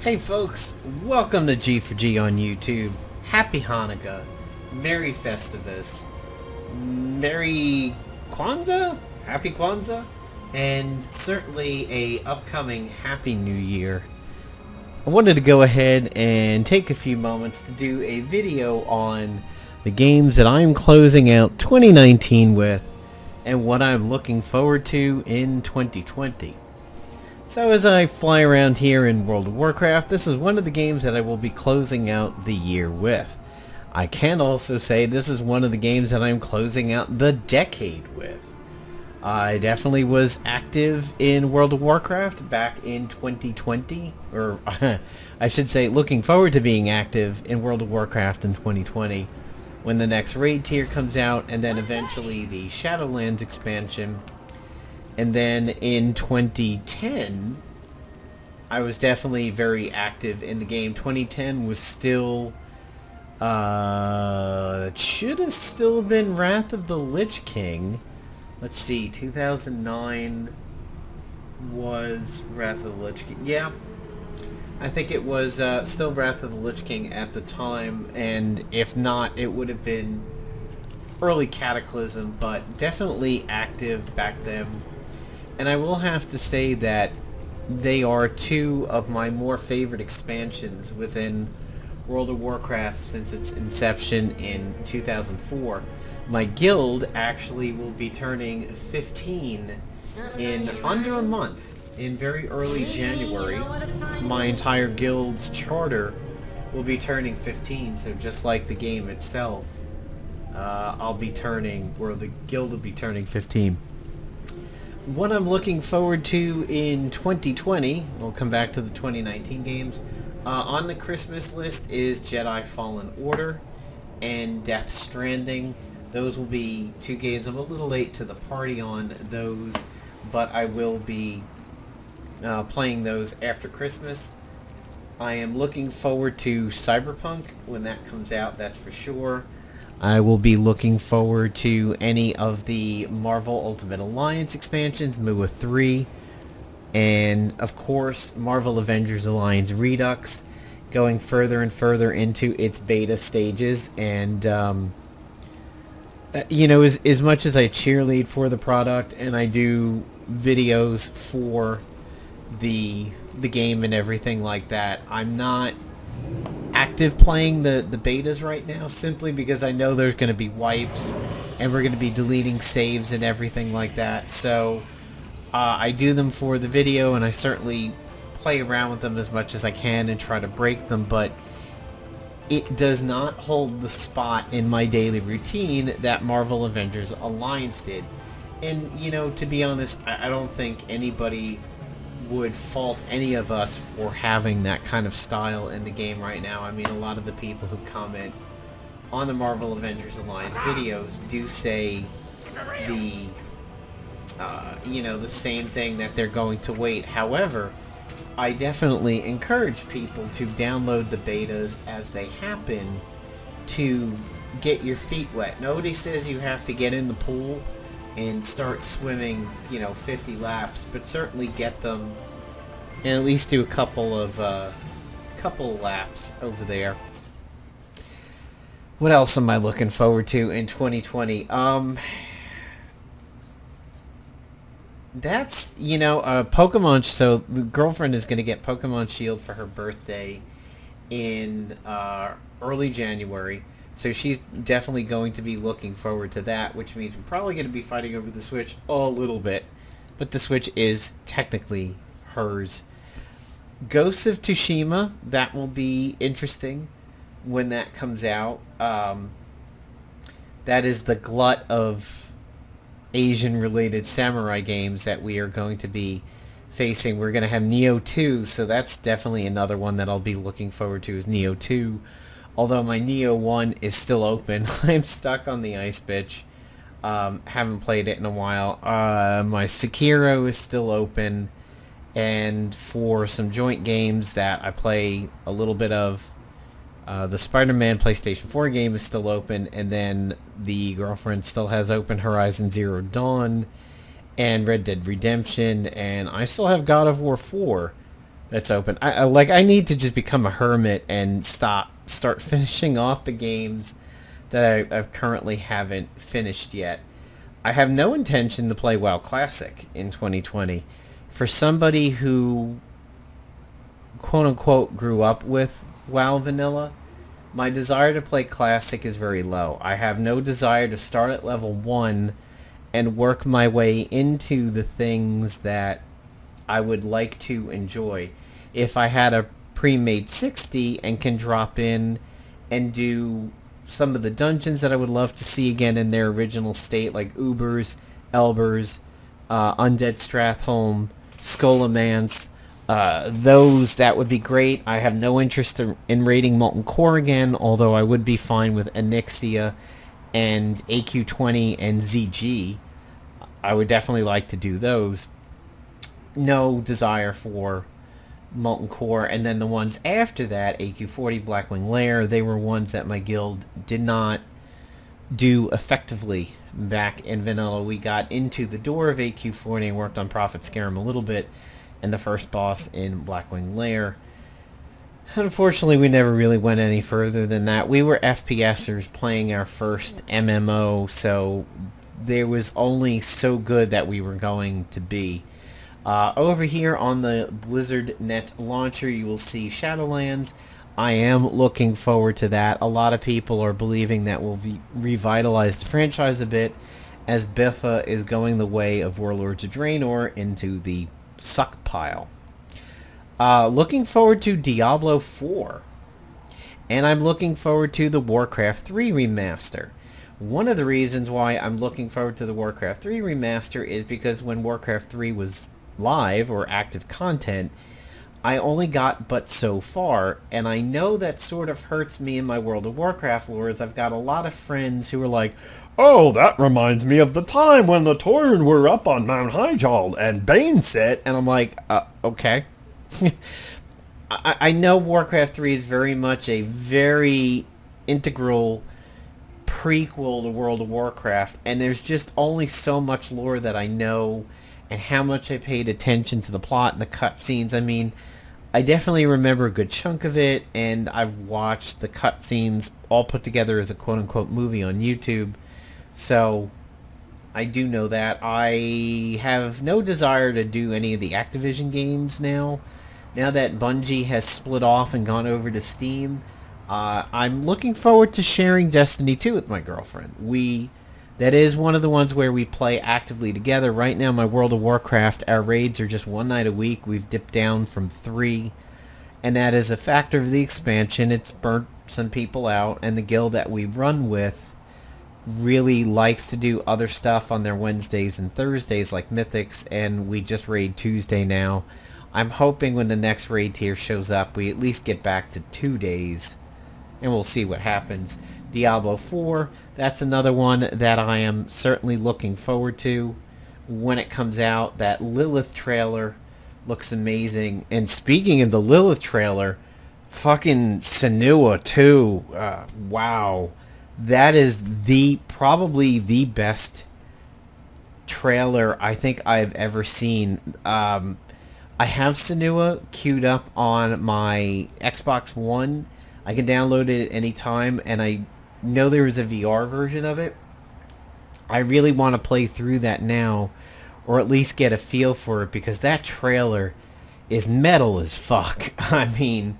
Hey folks, welcome to G4G on YouTube. Happy Hanukkah, Merry Festivus, Merry Kwanzaa, Happy Kwanzaa, and certainly a upcoming Happy New Year. I wanted to go ahead and take a few moments to do a video on the games that I'm closing out 2019 with and what I'm looking forward to in 2020. So as I fly around here in World of Warcraft, this is one of the games that I will be closing out the year with. I can also say this is one of the games that I'm closing out the decade with. I definitely was active in World of Warcraft back in 2020, or I should say looking forward to being active in World of Warcraft in 2020 when the next raid tier comes out, and then eventually the Shadowlands expansion. And then in 2010, I was definitely very active in the game. 2010 was still, it should have still been Wrath of the Lich King. Let's see, 2009 was Wrath of the Lich King. Yeah, I think it was still Wrath of the Lich King at the time. And if not, it would have been early Cataclysm, but definitely active back then. And I will have to say that they are two of my more favorite expansions within World of Warcraft since its inception in 2004. My guild actually will be turning 15 in under a month, in very early January. My entire guild's charter will be turning 15, so just like the game itself, I'll be turning, or the guild will be turning 15. What I'm looking forward to in 2020, we'll come back to the 2019 games, on the Christmas list is Jedi Fallen Order and Death Stranding. Those will be two games. I'm a little late to the party on those, but I will be playing those after Christmas. I am looking forward to Cyberpunk when that comes out, that's for sure. I will be looking forward to any of the Marvel Ultimate Alliance expansions, MUA 3, and of course Marvel Avengers Alliance Redux, going further and further into its beta stages. And you know, as much as I cheerlead for the product and I do videos for the game and everything like that, I'm not active playing the betas right now, simply because I know there's going to be wipes and we're going to be deleting saves and everything like that. So I do them for the video, and I certainly play around with them as much as I can and try to break them, but it does not hold the spot in my daily routine that Marvel Avengers Alliance did. And, you know, to be honest, I don't think anybody would fault any of us for having that kind of style in the game right now. I mean, a lot of the people who comment on the Marvel Avengers Alliance videos do say the, you know, the same thing, that they're going to wait. However, I definitely encourage people to download the betas as they happen to get your feet wet. Nobody says you have to get in the pool and start swimming, you know, 50 laps, but certainly get them and at least do a couple of laps over there. What else am I looking forward to in 2020? That's, you know, Pokemon. So the girlfriend is going to get Pokemon Shield for her birthday in early January. So she's definitely going to be looking forward to that, which means we're probably going to be fighting over the Switch a little bit. But the Switch is technically hers. Ghost of Tsushima, that will be interesting when that comes out. That is the glut of Asian-related samurai games that we are going to be facing. We're going to have Nioh 2, so that's definitely another one that I'll be looking forward to, is Nioh 2. Although my Nioh 1 is still open. I'm stuck on the Ice Bitch. Haven't played it in a while. My Sekiro is still open. And for some joint games that I play a little bit of, the Spider-Man PlayStation 4 game is still open. And then the girlfriend still has open Horizon Zero Dawn and Red Dead Redemption. And I still have God of War 4 that's open. I need to just become a hermit and start finishing off the games that I currently haven't finished yet. I have no intention to play WoW Classic in 2020. For somebody who quote unquote grew up with WoW Vanilla, my desire to play Classic is very low. I have no desire to start at level 1 and work my way into the things that I would like to enjoy. If I had a pre-made 60 and can drop in and do some of the dungeons that I would love to see again in their original state, like Ubers, Elbers, Undead Stratholme, Scholomance, that would be great. I have no interest in raiding Molten Core again, although I would be fine with Onyxia and AQ20 and ZG. I would definitely like to do those. No desire for Molten Core, and then the ones after that, AQ40, Blackwing Lair, they were ones that my guild did not do effectively back in Vanilla. We got into the door of AQ40 and worked on Prophet Scarum a little bit, and the first boss in Blackwing Lair. Unfortunately, we never really went any further than that. We were FPSers playing our first MMO, so there was only so good that we were going to be. Over here on the BlizzardNet launcher, you will see Shadowlands. I am looking forward to that. A lot of people are believing that will revitalize the franchise a bit, as Biffa is going the way of Warlords of Draenor into the suck pile. Looking forward to Diablo 4. And I'm looking forward to the Warcraft 3 remaster. One of the reasons why I'm looking forward to the Warcraft 3 remaster is because when Warcraft 3 was live or active content, I only got but so far, and I know that sort of hurts me in my World of Warcraft lore, as I've got a lot of friends who are like, "Oh, that reminds me of the time when the Tauren were up on Mount Hyjal and Bane set," and I'm like, okay. I know Warcraft 3 is very much a very integral prequel to World of Warcraft, and there's just only so much lore that I know and how much I paid attention to the plot and the cutscenes. I mean, I definitely remember a good chunk of it, and I've watched the cutscenes all put together as a quote-unquote movie on YouTube, so I do know that. I have no desire to do any of the Activision games now. Now that Bungie has split off and gone over to Steam, I'm looking forward to sharing Destiny 2 with my girlfriend. That is one of the ones where we play actively together. Right now, my World of Warcraft, our raids are just one night a week. We've dipped down from 3, and that is a factor of the expansion. It's burnt some people out, and the guild that we run with really likes to do other stuff on their Wednesdays and Thursdays, like Mythics, and we just raid Tuesday now. I'm hoping when the next raid tier shows up, we at least get back to 2 days, and we'll see what happens. Diablo 4, that's another one that I am certainly looking forward to when it comes out. That Lilith trailer looks amazing. And speaking of the Lilith trailer, fucking Senua 2, wow. That is probably the best trailer I think I've ever seen. I have Senua queued up on my Xbox One. I can download it at any time, and I know there is a VR version of it. I really want to play through that now, or at least get a feel for it, because that trailer is metal as fuck. I mean,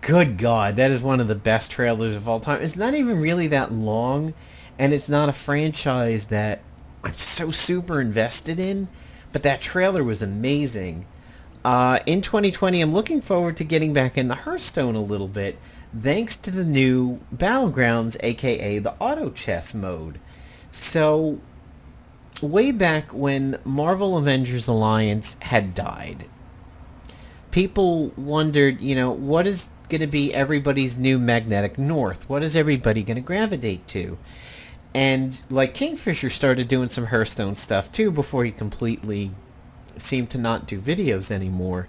good God, that is one of the best trailers of all time. It's not even really that long, and it's not a franchise that I'm so super invested in, but that trailer was amazing. In 2020, I'm looking forward to getting back into Hearthstone a little bit, thanks to the new Battlegrounds, aka the Auto Chess mode. So, way back when Marvel Avengers Alliance had died, people wondered, what is going to be everybody's new magnetic north? What is everybody going to gravitate to? And, Kingfisher started doing some Hearthstone stuff, too, before he completely seemed to not do videos anymore.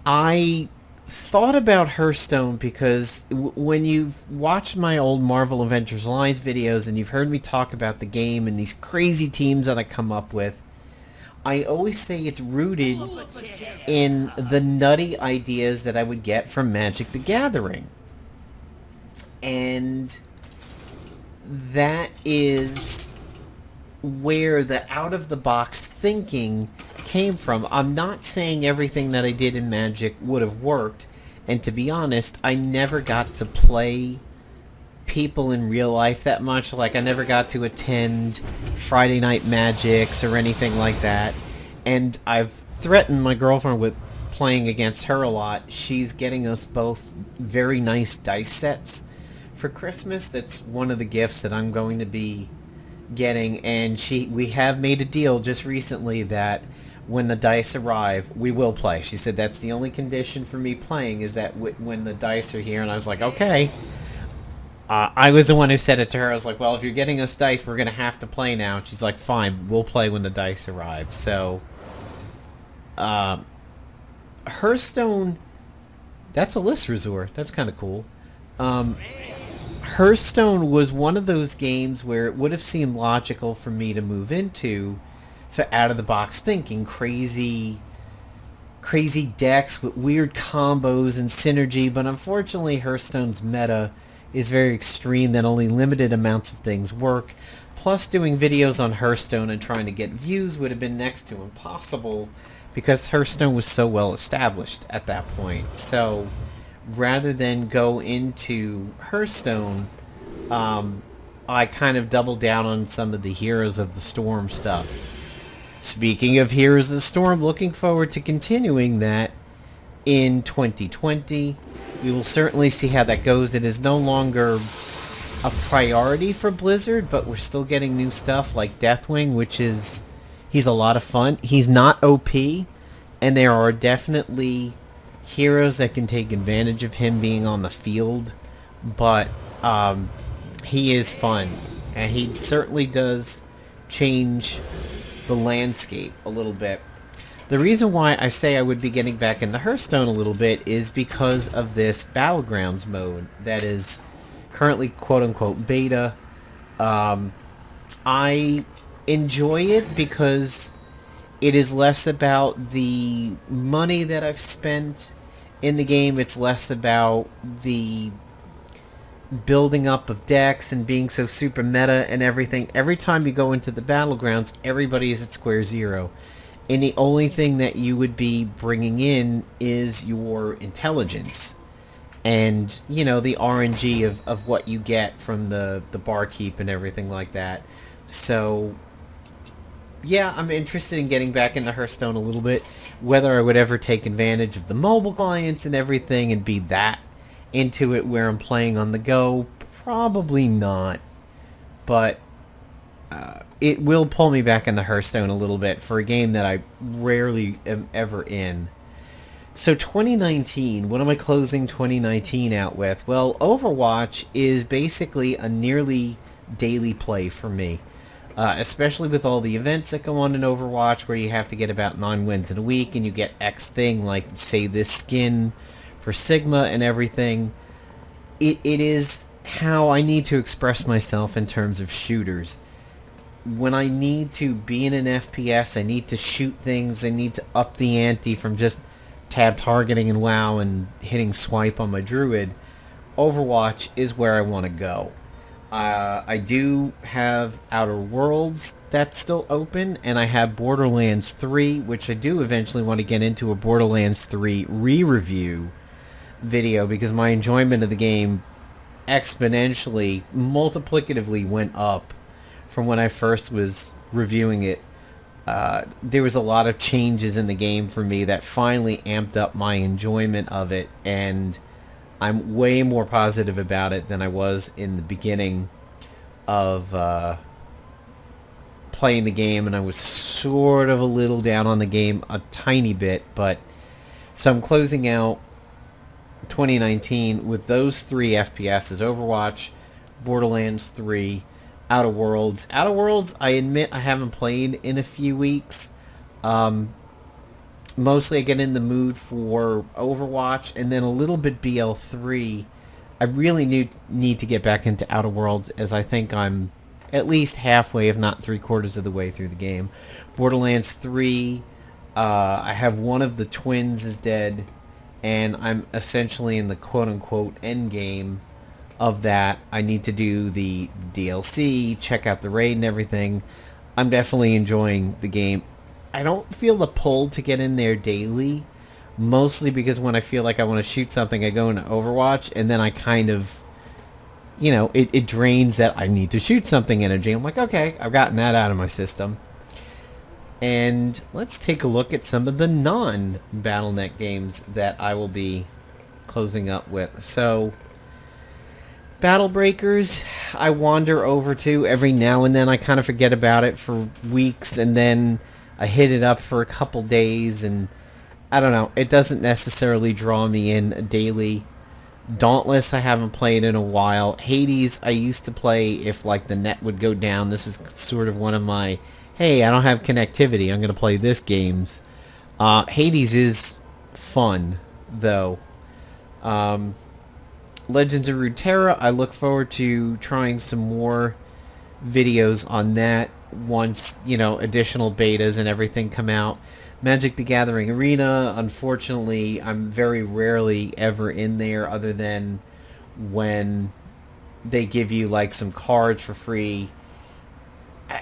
I thought about Hearthstone because when you've watched my old Marvel Avengers Alliance videos and you've heard me talk about the game and these crazy teams that I come up with, I always say it's rooted in the nutty ideas that I would get from Magic the Gathering. And that is where the out-of-the-box thinking came from. I'm not saying everything that I did in Magic would have worked, and to be honest, I never got to play people in real life that much. Like, I never got to attend Friday Night Magics or anything like that, and I've threatened my girlfriend with playing against her a lot. She's getting us both very nice dice sets for Christmas. That's one of the gifts that I'm going to be getting, and we have made a deal just recently that when the dice arrive, we will play. She said that's the only condition for me playing is that when the dice are here, and I was like, okay. I was the one who said it to her. I was like, well, if you're getting us dice, we're going to have to play now. And she's like, fine, we'll play when the dice arrive. So, Hearthstone, that's a list resort. That's kind of cool. Hearthstone was one of those games where it would have seemed logical for me to move into for out-of-the-box thinking. Crazy decks with weird combos and synergy, but unfortunately Hearthstone's meta is very extreme that only limited amounts of things work. Plus, doing videos on Hearthstone and trying to get views would have been next to impossible because Hearthstone was so well established at that point. So rather than go into Hearthstone, I kind of doubled down on some of the Heroes of the Storm stuff. Speaking of Heroes of the Storm, looking forward to continuing that in 2020. We will certainly see how that goes. It is no longer a priority for Blizzard, but we're still getting new stuff like Deathwing, which is... he's a lot of fun. He's not OP, and there are definitely heroes that can take advantage of him being on the field, but he is fun, and he certainly does change the landscape a little bit. The reason why I say I would be getting back into Hearthstone a little bit is because of this Battlegrounds mode that is currently quote-unquote beta. I enjoy it because it is less about the money that I've spent in the game. It's less about the building up of decks and being so super meta and everything. Every time you go into the Battlegrounds, everybody is at square zero. And the only thing that you would be bringing in is your intelligence. And, you know, the RNG of what you get from the barkeep and everything like that. So, yeah, I'm interested in getting back into Hearthstone a little bit. Whether I would ever take advantage of the mobile clients and everything and be that into it where I'm playing on the go, probably not. But it will pull me back into Hearthstone a little bit for a game that I rarely am ever in. So 2019, what am I closing 2019 out with? Well, Overwatch is basically a nearly daily play for me. Especially with all the events that go on in Overwatch where you have to get about 9 wins in a week and you get X thing like, say, this skin for Sigma and everything. It is how I need to express myself in terms of shooters. When I need to be in an FPS, I need to shoot things, I need to up the ante from just tab targeting in WoW and hitting swipe on my Druid. Overwatch is where I want to go. I do have Outer Worlds that's still open, and I have Borderlands 3, which I do eventually want to get into a Borderlands 3 re-review video because my enjoyment of the game exponentially, multiplicatively went up from when I first was reviewing it. There was a lot of changes in the game for me that finally amped up my enjoyment of it, and I'm way more positive about it than I was in the beginning of playing the game, and I was sort of a little down on the game a tiny bit, but so I'm closing out 2019 with those 3 FPSs: Overwatch, Borderlands 3, Outer Worlds. Outer Worlds, I admit I haven't played in a few weeks. Mostly I get in the mood for Overwatch and then a little bit BL3. I really need to get back into Outer Worlds as I think I'm at least halfway, if not three-quarters of the way through the game. Borderlands 3, I have one of the twins is dead, and I'm essentially in the quote-unquote end game of that. I need to do the DLC, check out the raid and everything. I'm definitely enjoying the game. I don't feel the pull to get in there daily, mostly because when I feel like I want to shoot something, I go into Overwatch, and then I kind of, it drains that I need to shoot something energy. I'm like, okay, I've gotten that out of my system. And let's take a look at some of the non-BattleNet games that I will be closing up with. So, Battle Breakers, I wander over to every now and then. I kind of forget about it for weeks, and then I hit it up for a couple days, and I don't know. It doesn't necessarily draw me in daily. Dauntless, I haven't played in a while. Hades, I used to play if like the net would go down. This is sort of one of my, hey, I don't have connectivity, I'm going to play this games. Hades is fun, though. Legends of Runeterra, I look forward to trying some more videos on that once, additional betas and everything come out. Magic the Gathering Arena, unfortunately, I'm very rarely ever in there other than when they give you, like, some cards for free.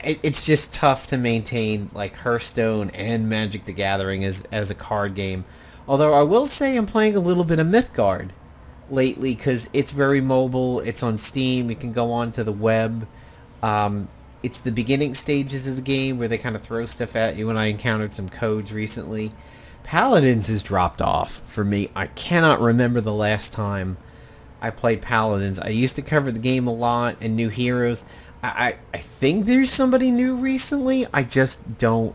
It's just tough to maintain, like, Hearthstone and Magic the Gathering as a card game. Although I will say I'm playing a little bit of Mythgard lately because it's very mobile. It's on Steam. You can go onto the web. It's the beginning stages of the game where they kind of throw stuff at you, and I encountered some codes recently. Paladins has dropped off for me. I cannot remember the last time I played Paladins. I used to cover the game a lot and new heroes. I think there's somebody new recently. I just don't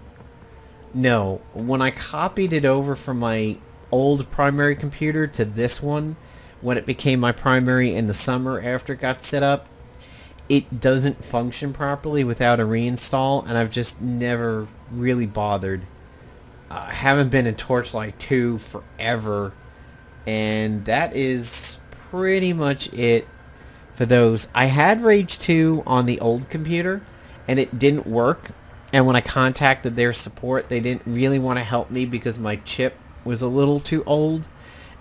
know. When I copied it over from my old primary computer to this one, when it became my primary in the summer after it got set up, it doesn't function properly without a reinstall, and I've just never really bothered. I haven't been in Torchlight 2 forever, and that is pretty much it for those. I had Rage 2 on the old computer, and it didn't work, and when I contacted their support, they didn't really want to help me because my chip was a little too old.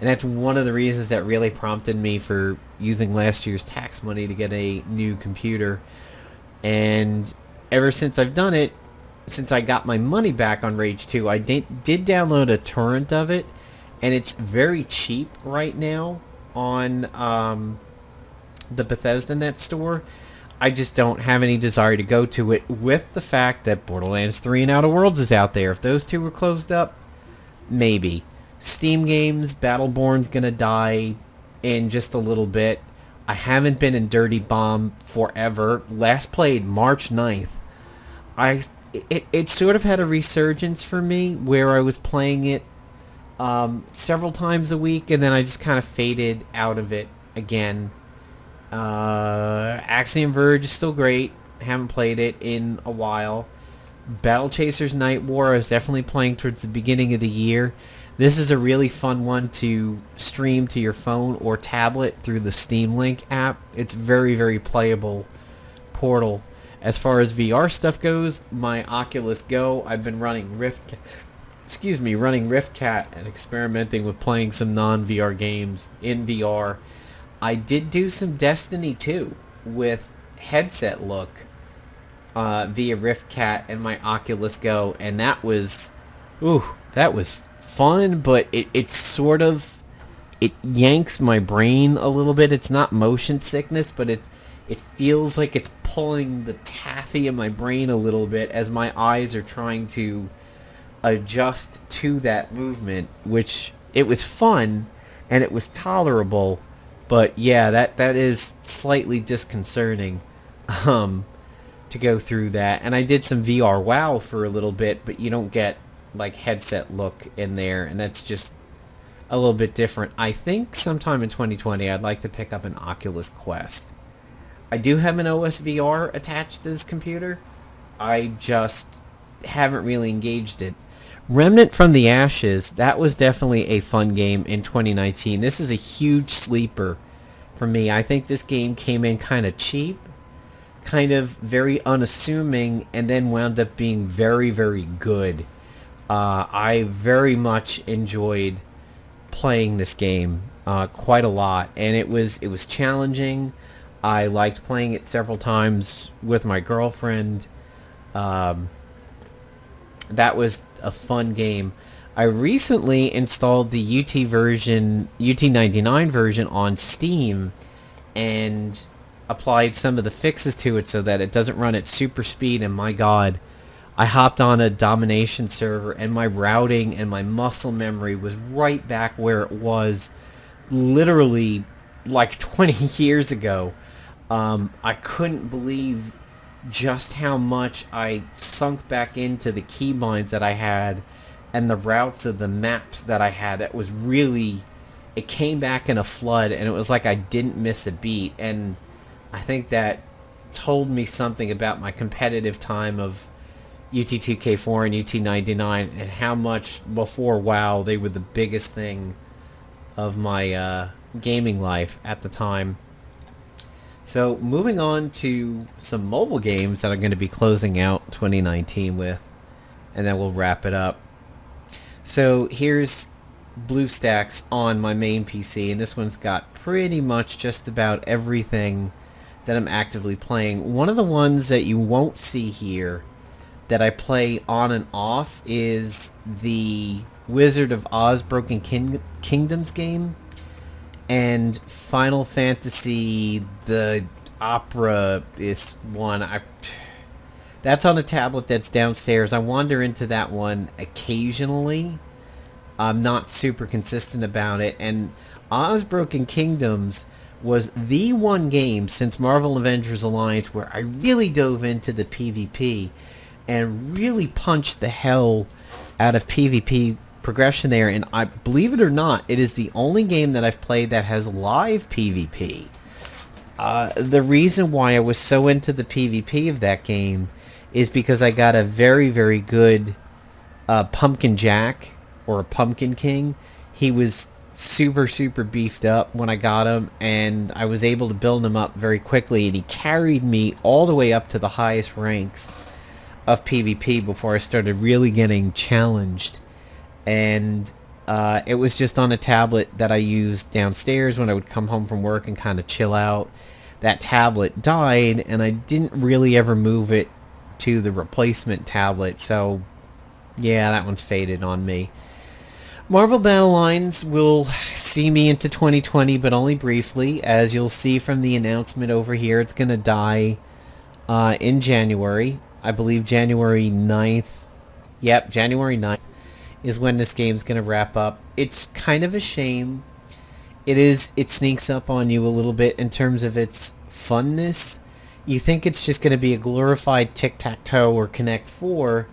And that's one of the reasons that really prompted me for using last year's tax money to get a new computer. And ever since I've done it, since I got my money back on Rage 2, I did download a torrent of it. And it's very cheap right now on the Bethesda.net store. I just don't have any desire to go to it with the fact that Borderlands 3 and Outer Worlds is out there. If those two were closed up, maybe. Steam games, Battleborn's gonna die in just a little bit. I haven't been in Dirty Bomb forever. Last played March 9th. It sort of had a resurgence for me where I was playing it several times a week, and then I just kind of faded out of it again. Axiom Verge is still great. Haven't played it in a while. Battle Chasers Night War I was definitely playing towards the beginning of the year. This is a really fun one to stream to your phone or tablet through the Steam Link app. It's very, very playable Portal. As far as VR stuff goes, my Oculus Go, I've been running running Riftcat and experimenting with playing some non-VR games in VR. I did do some Destiny 2 with headset look via Riftcat and my Oculus Go, and that was fun, but it yanks my brain a little bit. It's not motion sickness, but it feels like it's pulling the taffy of my brain a little bit as my eyes are trying to adjust to that movement, which it was fun and it was tolerable, but yeah, that is slightly disconcerting to go through that. And I did some VR WoW for a little bit, but you don't get like headset look in there, and that's just a little bit different. I think sometime in 2020 I'd like to pick up an Oculus Quest. I do have an OS VR attached to this computer. I just haven't really engaged it. Remnant from the Ashes, that was definitely a fun game in 2019. This is a huge sleeper for me. I think this game came in kind of cheap, kind of very unassuming, and then wound up being very, very good. I very much enjoyed playing this game quite a lot, and it was challenging. I liked playing it several times with my girlfriend. Um, that was a fun game. I recently installed the UT99 version on Steam, and applied some of the fixes to it so that it doesn't run at super speed. And my God, I hopped on a domination server, and my routing and my muscle memory was right back where it was literally like 20 years ago. I couldn't believe just how much I sunk back into the keybinds that I had and the routes of the maps that I had. That was really, it came back in a flood, and it was like I didn't miss a beat. And I think that told me something about my competitive time of UT2K4 and UT99, and how much before WoW they were the biggest thing of my gaming life at the time. So moving on to some mobile games that I'm going to be closing out 2019 with, and then we'll wrap it up. So here's BlueStacks on my main PC, and this one's got pretty much just about everything that I'm actively playing. One of the ones that you won't see here that I play on and off is the Wizard of Oz Broken Kingdoms game, and Final Fantasy the Opera is one. That's on a tablet that's downstairs. I wander into that one occasionally. I'm not super consistent about it. And Oz Broken Kingdoms was the one game since Marvel Avengers Alliance where I really dove into the PvP and really punched the hell out of PvP progression there. And I believe it or not, it is the only game that I've played that has live PvP. The reason why I was so into the PvP of that game is because I got a very, very good Pumpkin Jack, or a Pumpkin King. He was super, super beefed up when I got him, and I was able to build him up very quickly, and he carried me all the way up to the highest ranks of PvP before I started really getting challenged. And it was just on a tablet that I used downstairs when I would come home from work and kind of chill out. That tablet died, and I didn't really ever move it to the replacement tablet, so yeah, that one's faded on me. Marvel Battle Lines will see me into 2020, but only briefly. As you'll see from the announcement over here, it's going to die in January. I believe January 9th. Yep, January 9th is when this game's going to wrap up. It's kind of a shame. It sneaks up on you a little bit in terms of its funness. You think it's just going to be a glorified tic-tac-toe or Connect 4,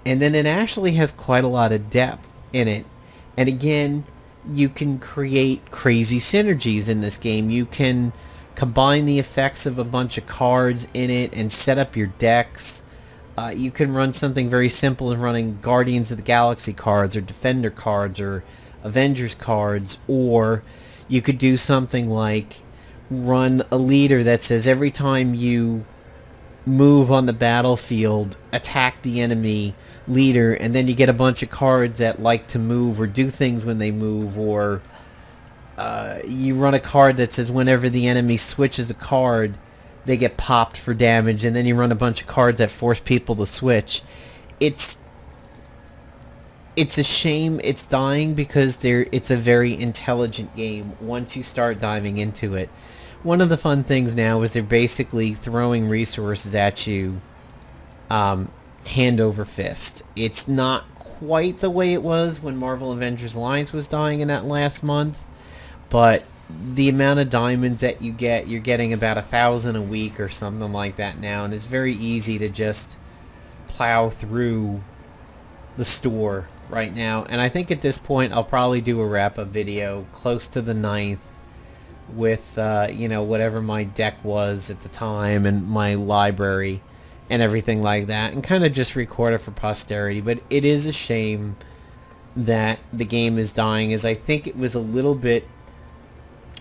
and then it actually has quite a lot of depth in it. And again, you can create crazy synergies in this game. You can combine the effects of a bunch of cards in it and set up your decks. You can run something very simple as running Guardians of the Galaxy cards, or Defender cards, or Avengers cards, or you could do something like run a leader that says every time you move on the battlefield, attack the enemy leader, and then you get a bunch of cards that like to move or do things when they move. Or you run a card that says whenever the enemy switches a card, they get popped for damage, and then you run a bunch of cards that force people to switch. It's a shame it's dying, because it's a very intelligent game once you start diving into it. One of the fun things now is they're basically throwing resources at you hand over fist. It's not quite the way it was when Marvel Avengers Alliance was dying in that last month, but the amount of diamonds that you get, you're getting about 1,000 a week or something like that now, and it's very easy to just plow through the store right now. And I think at this point I'll probably do a wrap-up video close to the 9th with whatever my deck was at the time and my library and everything like that, and kind of just record it for posterity. But it is a shame that the game is dying, as I think it was a little bit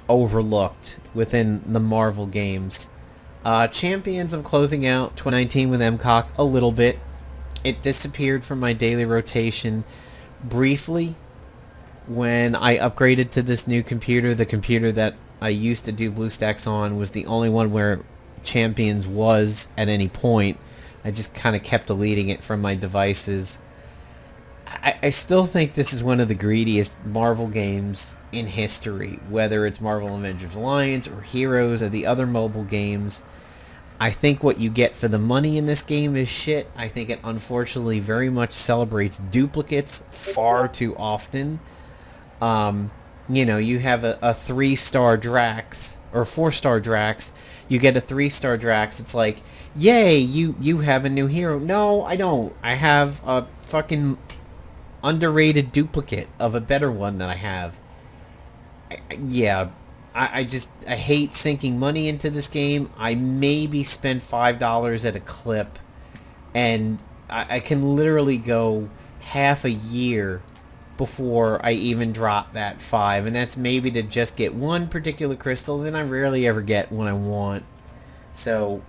overlooked within the Marvel games. Champions, I'm closing out 2019 with MCOC a little bit. It disappeared from my daily rotation briefly when I upgraded to this new computer. The computer that I used to do BlueStacks on was the only one where Champions was at any point. I just kind of kept deleting it from my devices. I still think this is one of the greediest Marvel games in history, whether it's Marvel Avengers Alliance or Heroes or the other mobile games. I think what you get for the money in this game is shit. I think it unfortunately very much celebrates duplicates far too often. You know, you have a 3-star Drax or 4-star Drax. You get a 3-star Drax. It's like, yay, you have a new hero. No, I don't. I have a fucking underrated duplicate of a better one that I have. I hate sinking money into this game. I maybe spend $5 at a clip, and I can literally go half a year before I even drop that 5, and that's maybe to just get one particular crystal, then I rarely ever get what I want. So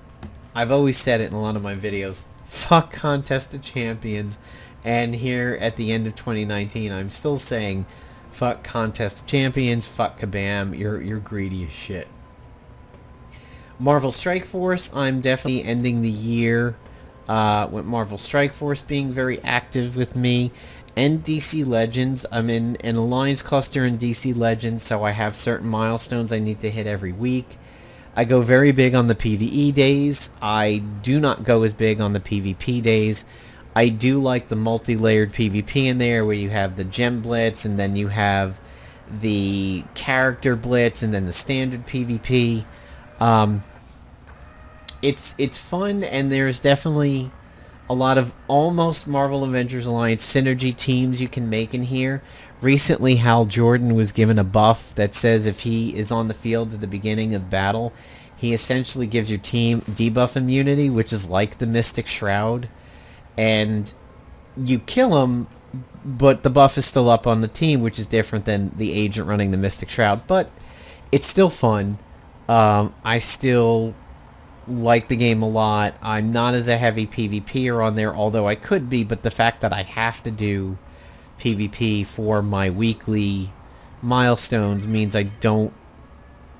I've always said it in a lot of my videos, fuck Contest of Champions, and here at the end of 2019 I'm still saying fuck Contest of Champions, fuck Kabam, you're greedy as shit. Marvel Strike Force, I'm definitely ending the year with Marvel Strike Force being very active with me, and DC Legends. I'm in an Alliance cluster in DC Legends, so I have certain milestones I need to hit every week. I go very big on the PvE days. I do not go as big on the PvP days. I do like the multi-layered PvP in there where you have the gem blitz and then you have the character blitz and then the standard PvP. It's fun, and there's definitely a lot of almost Marvel Avengers Alliance synergy teams you can make in here. Recently, Hal Jordan was given a buff that says if he is on the field at the beginning of battle, he essentially gives your team debuff immunity, which is like the Mystic Shroud. And you kill him, but the buff is still up on the team, which is different than the agent running the Mystic Shroud. But it's still fun. I still like the game a lot. I'm not as a heavy PvPer on there, although I could be, but the fact that I have to do PvP for my weekly milestones means I don't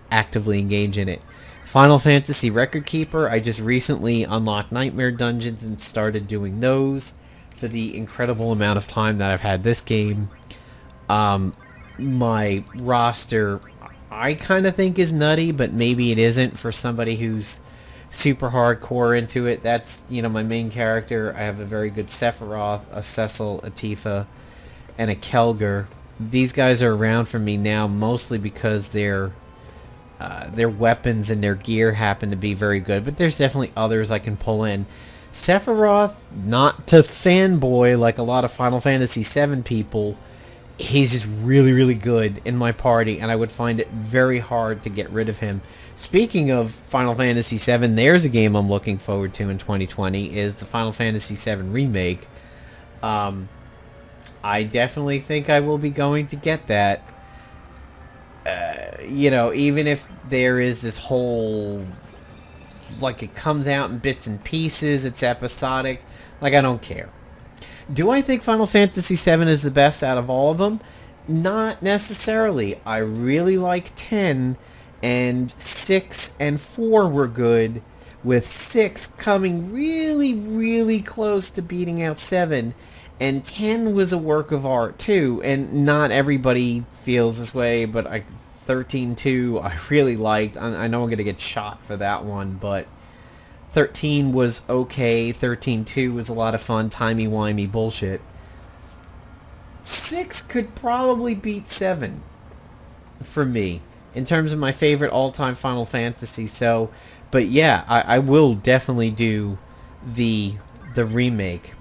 actively engage in it. Final Fantasy Record Keeper, I just recently unlocked Nightmare Dungeons and started doing those for the incredible amount of time that I've had this game. My roster, I kind of think is nutty, but maybe it isn't for somebody who's super hardcore into it. That's, you know, my main character. I have a very good Sephiroth, a Cecil, a Tifa, and a Kelger. These guys are around for me now mostly because their weapons and their gear happen to be very good, but there's definitely others I can pull in. Sephiroth, not to fanboy like a lot of Final Fantasy VII people, he's just really, really good in my party, and I would find it very hard to get rid of him. Speaking of Final Fantasy VII, there's a game I'm looking forward to in 2020, is the Final Fantasy VII Remake. I definitely think I will be going to get that. You know, even if there is this whole, like, it comes out in bits and pieces, it's episodic, like, I don't care. Do I think Final Fantasy VII is the best out of all of them? Not necessarily. I really like 10, and 6 and 4 were good, with 6 coming really, really close to beating out 7. And 10 was a work of art too, and not everybody feels this way, but 13-2 I really liked. I know I'm going to get shot for that one, but 13 was okay. 13-2 was a lot of fun, timey-wimey bullshit. 6 could probably beat 7 for me in terms of my favorite all-time Final Fantasy. So, but yeah, I will definitely do the remake.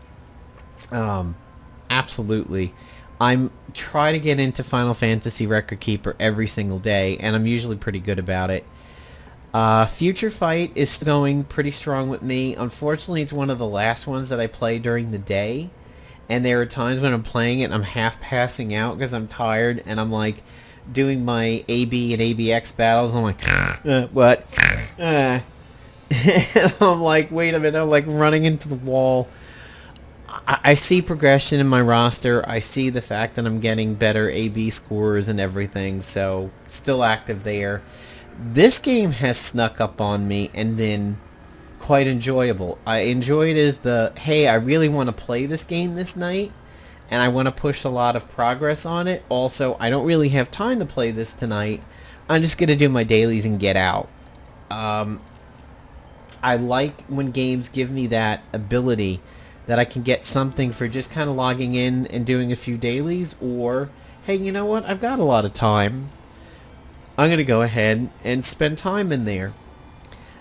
Absolutely. I'm try to get into Final Fantasy Record Keeper every single day, and I'm usually pretty good about it. Future Fight is going pretty strong with me. Unfortunately, it's one of the last ones that I play during the day, and there are times when I'm playing it and I'm half passing out because I'm tired, and I'm like doing my AB and ABX battles, and I'm like, what? And I'm like, wait a minute, I'm like running into the wall. I see progression in my roster. I see the fact that I'm getting better AB scores and everything, so still active there. This game has snuck up on me and been quite enjoyable. I enjoy it as the, hey, I really want to play this game this night, and I want to push a lot of progress on it. Also, I don't really have time to play this tonight. I'm just going to do my dailies and get out. I like when games give me that ability that I can get something for just kind of logging in and doing a few dailies, or, hey, you know what, I've got a lot of time. I'm going to go ahead and spend time in there.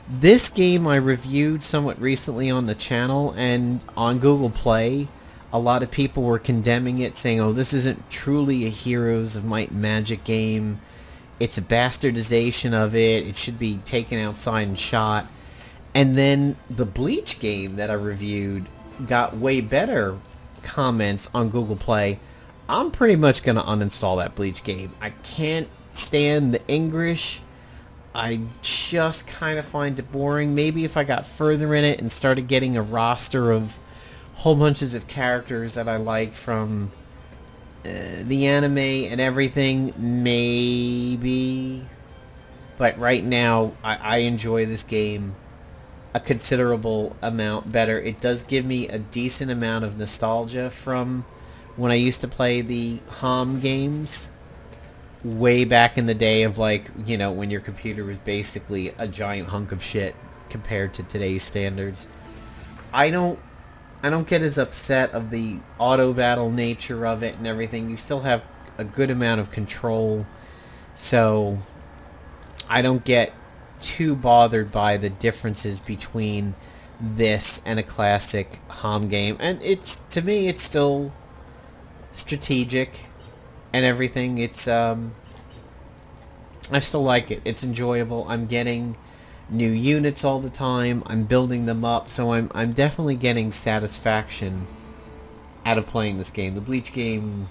This game I reviewed somewhat recently on the channel and on Google Play. A lot of people were condemning it, saying, oh, this isn't truly a Heroes of Might and Magic game. It's a bastardization of it. It should be taken outside and shot. And then the Bleach game that I reviewed got way better comments on Google Play. I'm pretty much going to uninstall that Bleach game. I can't stand the English. I just kind of find it boring. Maybe if I got further in it and started getting a roster of whole bunches of characters that I liked from the anime and everything, maybe. But right now, I enjoy this game a considerable amount better. It does give me a decent amount of nostalgia from when I used to play the HOM games way back in the day of, like, you know, when your computer was basically a giant hunk of shit compared to today's standards. I don't get as upset of the auto battle nature of it and everything. You still have a good amount of control, so I don't get too bothered by the differences between this and a classic HOM game. And it's, to me, it's still strategic and everything. It's I still like it. It's enjoyable. I'm getting new units all the time. I'm building them up, so I'm definitely getting satisfaction out of playing this game. The Bleach game,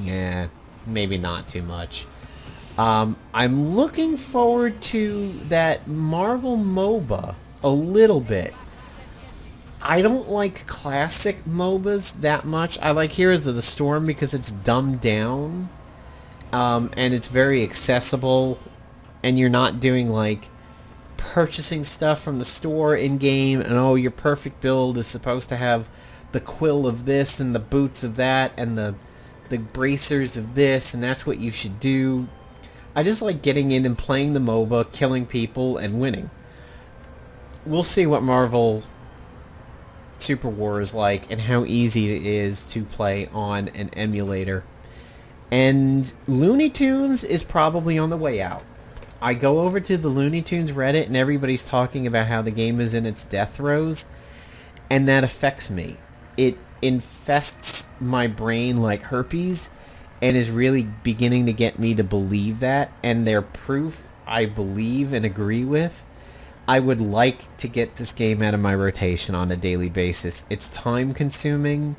yeah, maybe not too much. I'm looking forward to that Marvel MOBA a little bit. I don't like classic MOBAs that much. I like Heroes of the Storm because it's dumbed down, and it's very accessible, and you're not doing, like, purchasing stuff from the store in-game, and oh, your perfect build is supposed to have the quill of this, and the boots of that, and the bracers of this, and that's what you should do. I just like getting in and playing the MOBA, killing people, and winning. We'll see what Marvel Super War is like and how easy it is to play on an emulator. And Looney Tunes is probably on the way out. I go over to the Looney Tunes Reddit and everybody's talking about how the game is in its death throes, and that affects me. It infests my brain like herpes, and is really beginning to get me to believe that, and their proof I believe and agree with. I would like to get this game out of my rotation on a daily basis. It's time consuming.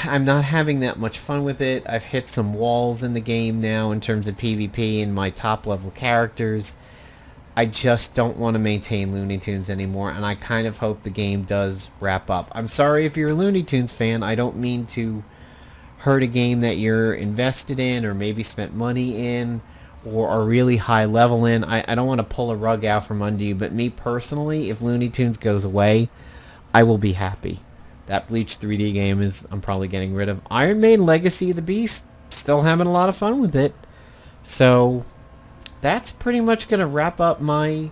I'm not having that much fun with it. I've hit some walls in the game now in terms of PvP and my top level characters. I just don't want to maintain Looney Tunes anymore, and I kind of hope the game does wrap up. I'm sorry if you're a Looney Tunes fan. I don't mean to hurt a game that you're invested in or maybe spent money in or are really high level in. I don't want to pull a rug out from under you, but me personally, if Looney Tunes goes away, I will be happy. That Bleach 3D game I'm probably getting rid of. Iron Maiden Legacy of the Beast, still having a lot of fun with it. So that's pretty much going to wrap up my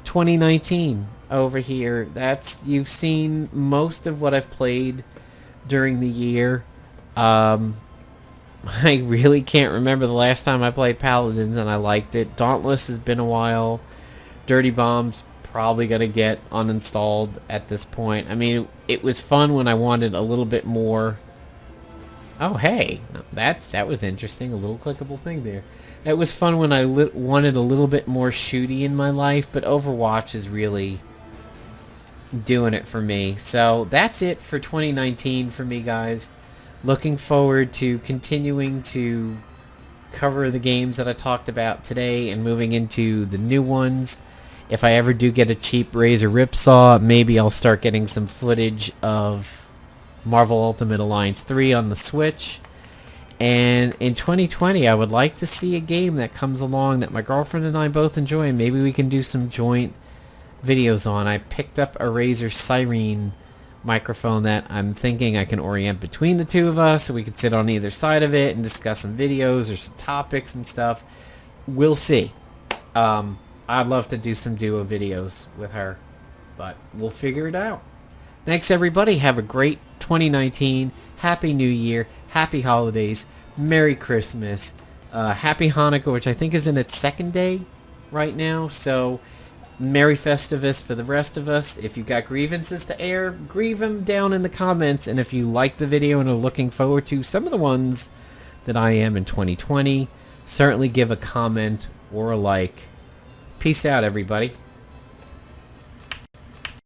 2019 over here. You've seen most of what I've played during the year. I really can't remember the last time I played Paladins and I liked it. Dauntless has been a while. Dirty Bomb's probably going to get uninstalled at this point. I mean, it was fun when I wanted a little bit more. Oh, hey, that was interesting. A little clickable thing there. It was fun when I wanted a little bit more shooty in my life, but Overwatch is really doing it for me. So that's it for 2019 for me, guys. Looking forward to continuing to cover the games that I talked about today and moving into the new ones. If I ever do get a cheap Razer Ripsaw, maybe I'll start getting some footage of Marvel Ultimate Alliance 3 on the Switch. And in 2020, I would like to see a game that comes along that my girlfriend and I both enjoy, and maybe we can do some joint videos on. I picked up a Razer Sirene microphone that I'm thinking I can orient between the two of us, so we could sit on either side of it and discuss some videos or some topics and stuff. We'll see. I'd love to do some duo videos with her, but we'll figure it out. Thanks, everybody. Have a great 2019. Happy New Year. Happy holidays. Merry Christmas. Happy Hanukkah, which I think is in its second day right now. So, Merry Festivus for the rest of us. If you've got grievances to air, grieve them down in the comments. And if you like the video and are looking forward to some of the ones that I am in 2020, certainly give a comment or a like. Peace out, everybody.